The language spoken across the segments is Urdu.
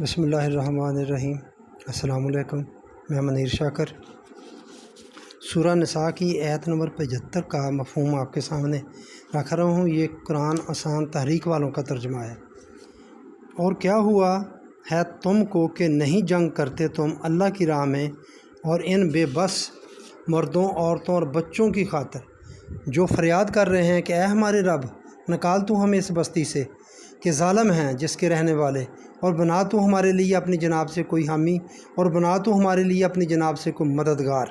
بسم اللہ الرحمن الرحیم۔ السلام علیکم، میں منیر شاکر۔ سورہ نساء کی آیت نمبر 75 کا مفہوم آپ کے سامنے رکھ رہا ہوں۔ یہ قرآن آسان تحریک والوں کا ترجمہ ہے۔ اور کیا ہوا ہے تم کو کہ نہیں جنگ کرتے تم اللہ کی راہ میں اور ان بے بس مردوں، عورتوں اور بچوں کی خاطر جو فریاد کر رہے ہیں کہ اے ہمارے رب، نکال تو ہمیں اس بستی سے کہ ظالم ہیں جس کے رہنے والے، اور بنا تو ہمارے لیے اپنی جناب سے کوئی حامی، اور بنا تو ہمارے لیے اپنی جناب سے کوئی مددگار۔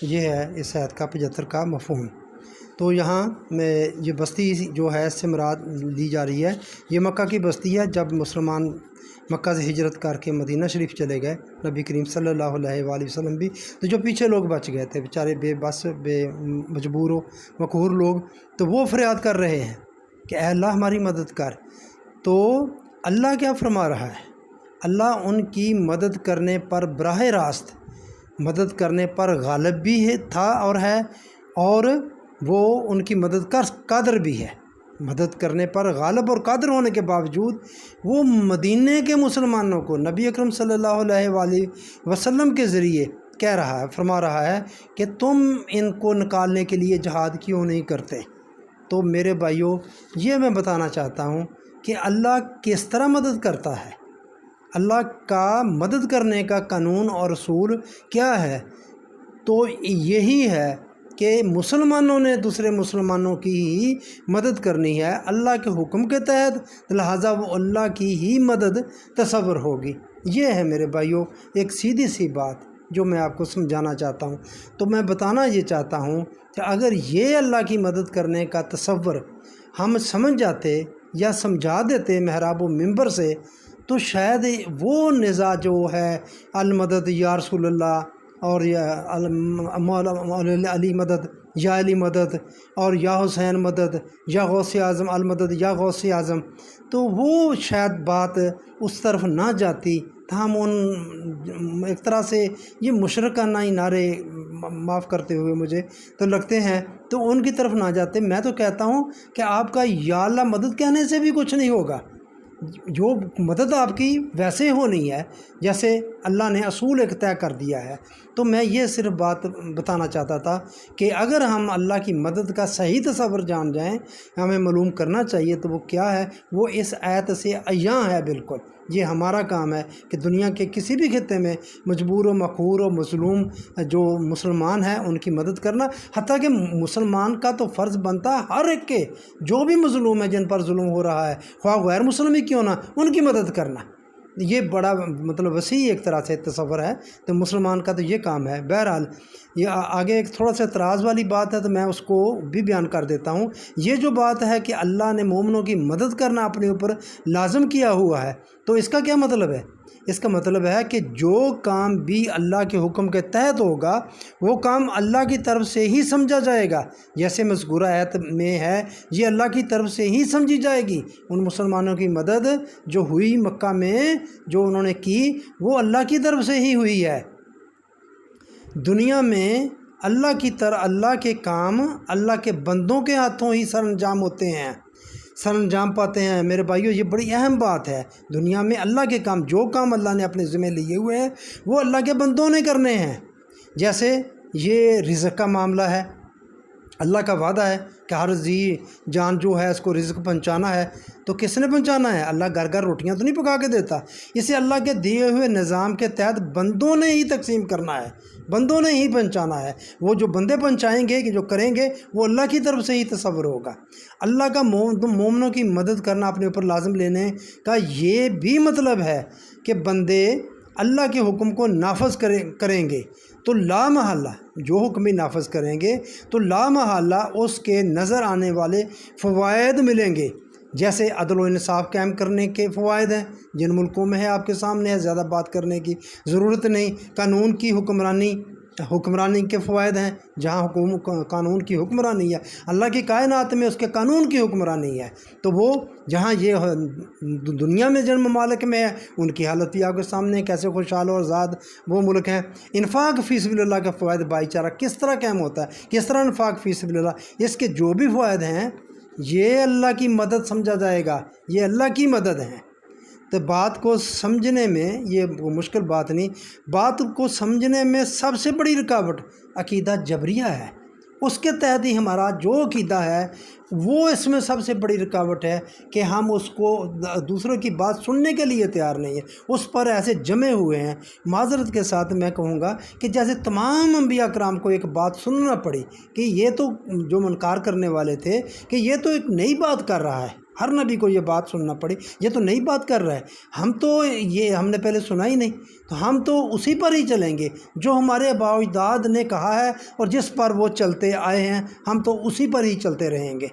یہ ہے اس آیت کا 75 کا مفہوم۔ تو یہاں میں یہ بستی جو ہے اس سے مراد لی جا رہی ہے، یہ مکہ کی بستی ہے۔ جب مسلمان مکہ سے ہجرت کر کے مدینہ شریف چلے گئے، نبی کریم صلی اللہ علیہ وآلہ وسلم بھی، تو جو پیچھے لوگ بچ گئے تھے بیچارے، بے بس، بے مجبور و مقہور لوگ، تو وہ فریاد کر رہے ہیں کہ اے اللہ ہماری مدد کر۔ تو اللہ کیا فرما رہا ہے؟ اللہ ان کی مدد کرنے پر براہ راست مدد کرنے پر غالب بھی تھا اور ہے، اور وہ ان کی مدد کا قادر بھی ہے۔ مدد کرنے پر غالب اور قادر ہونے کے باوجود وہ مدینے کے مسلمانوں کو نبی اکرم صلی اللہ علیہ وآلہ وسلم کے ذریعے کہہ رہا ہے، فرما رہا ہے کہ تم ان کو نکالنے کے لیے جہاد کیوں نہیں کرتے۔ تو میرے بھائیوں، یہ میں بتانا چاہتا ہوں کہ اللہ کس طرح مدد کرتا ہے۔ اللہ کا مدد کرنے کا قانون اور اصول کیا ہے؟ تو یہی ہے کہ مسلمانوں نے دوسرے مسلمانوں کی ہی مدد کرنی ہے اللہ کے حکم کے تحت، لہٰذا وہ اللہ کی ہی مدد تصور ہوگی۔ یہ ہے میرے بھائیوں ایک سیدھی سی بات جو میں آپ کو سمجھانا چاہتا ہوں۔ تو میں بتانا یہ چاہتا ہوں کہ اگر یہ اللہ کی مدد کرنے کا تصور ہم سمجھ جاتے یا سمجھا دیتے محراب و منبر سے، تو شاید وہ نزاع جو ہے المدد یا رسول اللہ، اور یا مولا علی مدد، یا علی مدد، اور یا حسین مدد، یا غوث اعظم المدد، یا غوث اعظم، تو وہ شاید بات اس طرف نہ جاتی۔ ہم ان ایک طرح سے یہ مشرکانہ نعرے، معاف کرتے ہوئے مجھے تو لگتے ہیں، تو ان کی طرف نہ جاتے۔ میں تو کہتا ہوں کہ آپ کا یا اللہ مدد کہنے سے بھی کچھ نہیں ہوگا۔ جو مدد آپ کی ویسے ہونی ہے جیسے اللہ نے اصول ایک طے کر دیا ہے۔ تو میں یہ صرف بات بتانا چاہتا تھا کہ اگر ہم اللہ کی مدد کا صحیح تصور جان جائیں، ہمیں معلوم کرنا چاہیے، تو وہ کیا ہے؟ وہ اس آیت سے عیاں ہے بالکل۔ یہ ہمارا کام ہے کہ دنیا کے کسی بھی خطے میں مجبور و مقہور و مظلوم جو مسلمان ہیں ان کی مدد کرنا، حتیٰ کہ مسلمان کا تو فرض بنتا ہے ہر ایک کے، جو بھی مظلوم ہے، جن پر ظلم ہو رہا ہے، خواہ غیر مسلم ہی کیوں نہ، ان کی مدد کرنا۔ یہ بڑا وسیع ایک طرح سے تصور ہے، تو مسلمان کا تو یہ کام ہے۔ بہرحال یہ آگے ایک تھوڑا سا اعتراض والی بات ہے، تو میں اس کو بھی بیان کر دیتا ہوں۔ یہ جو بات ہے کہ اللہ نے مومنوں کی مدد کرنا اپنے اوپر لازم کیا ہوا ہے، تو اس کا کیا مطلب ہے؟ اس کا مطلب ہے کہ جو کام بھی اللہ کے حکم کے تحت ہوگا، وہ کام اللہ کی طرف سے ہی سمجھا جائے گا۔ جیسے مذکورہ آیت میں ہے، یہ اللہ کی طرف سے ہی سمجھی جائے گی۔ ان مسلمانوں کی مدد جو ہوئی مکہ میں، جو انہوں نے کی، وہ اللہ کی طرف سے ہی ہوئی ہے۔ دنیا میں اللہ کے کام اللہ کے بندوں کے ہاتھوں ہی سر انجام ہوتے ہیں، سر انجام پاتے ہیں۔ میرے بھائیوں، یہ بڑی اہم بات ہے۔ دنیا میں اللہ کے کام، جو کام اللہ نے اپنے ذمہ لیے ہوئے ہیں، وہ اللہ کے بندوں نے کرنے ہیں۔ جیسے یہ رزق کا معاملہ ہے، اللہ کا وعدہ ہے کہ ہر جان جو ہے اس کو رزق پہنچانا ہے۔ تو کس نے پہنچانا ہے؟ اللہ گھر گھر روٹیاں تو نہیں پکا کے دیتا۔ اسے اللہ کے دیے ہوئے نظام کے تحت بندوں نے ہی تقسیم کرنا ہے، بندوں نے ہی پہنچانا ہے۔ وہ جو بندے پہنچائیں گے، کہ جو کریں گے، وہ اللہ کی طرف سے ہی تصور ہوگا۔ اللہ کا مومنوں کی مدد کرنا اپنے اوپر لازم لینے کا یہ بھی مطلب ہے کہ بندے اللہ کے حکم کو نافذ کریں گے، تو لا محالہ جو حکم بھی نافذ کریں گے، تو لا محالہ اس کے نظر آنے والے فوائد ملیں گے۔ جیسے عدل و انصاف قائم کرنے کے فوائد ہیں، جن ملکوں میں ہے آپ کے سامنے ہے، زیادہ بات کرنے کی ضرورت نہیں۔ قانون کی حکمرانی کے فوائد ہیں، جہاں قانون کی حکمرانی ہے، اللہ کی کائنات میں اس کے قانون کی حکمرانی ہے، تو وہ جہاں یہ دنیا میں جن ممالک میں ہے، ان کی حالت بھی آپ کے سامنے کیسے خوشحال اور آزاد وہ ملک ہیں۔ انفاق فی سبیل اللہ کا فوائد، بھائی چارہ کس طرح قائم ہوتا ہے، کس طرح انفاق فی سبیل اللہ، اس کے جو بھی فوائد ہیں، یہ اللہ کی مدد سمجھا جائے گا، یہ اللہ کی مدد ہے۔ تو بات کو سمجھنے میں یہ مشکل بات نہیں، بات کو سمجھنے میں سب سے بڑی رکاوٹ عقیدہ جبریہ ہے۔ اس کے تحت ہی ہمارا جو عقیدہ ہے وہ اس میں سب سے بڑی رکاوٹ ہے کہ ہم اس کو دوسروں کی بات سننے کے لیے تیار نہیں ہیں، اس پر ایسے جمے ہوئے ہیں۔ معذرت کے ساتھ میں کہوں گا کہ جیسے تمام انبیاء کرام کو ایک بات سننا پڑی کہ یہ تو جو منکار کرنے والے تھے کہ یہ تو ایک نئی بات کر رہا ہے، ہر نبی کو یہ بات سننا پڑی، یہ تو نئی بات کر رہا ہے، ہم نے پہلے سنا ہی نہیں، تو ہم تو اسی پر ہی چلیں گے جو ہمارے آباء و اجداد نے کہا ہے، اور جس پر وہ چلتے آئے ہیں ہم تو اسی پر ہی چلتے رہیں گے۔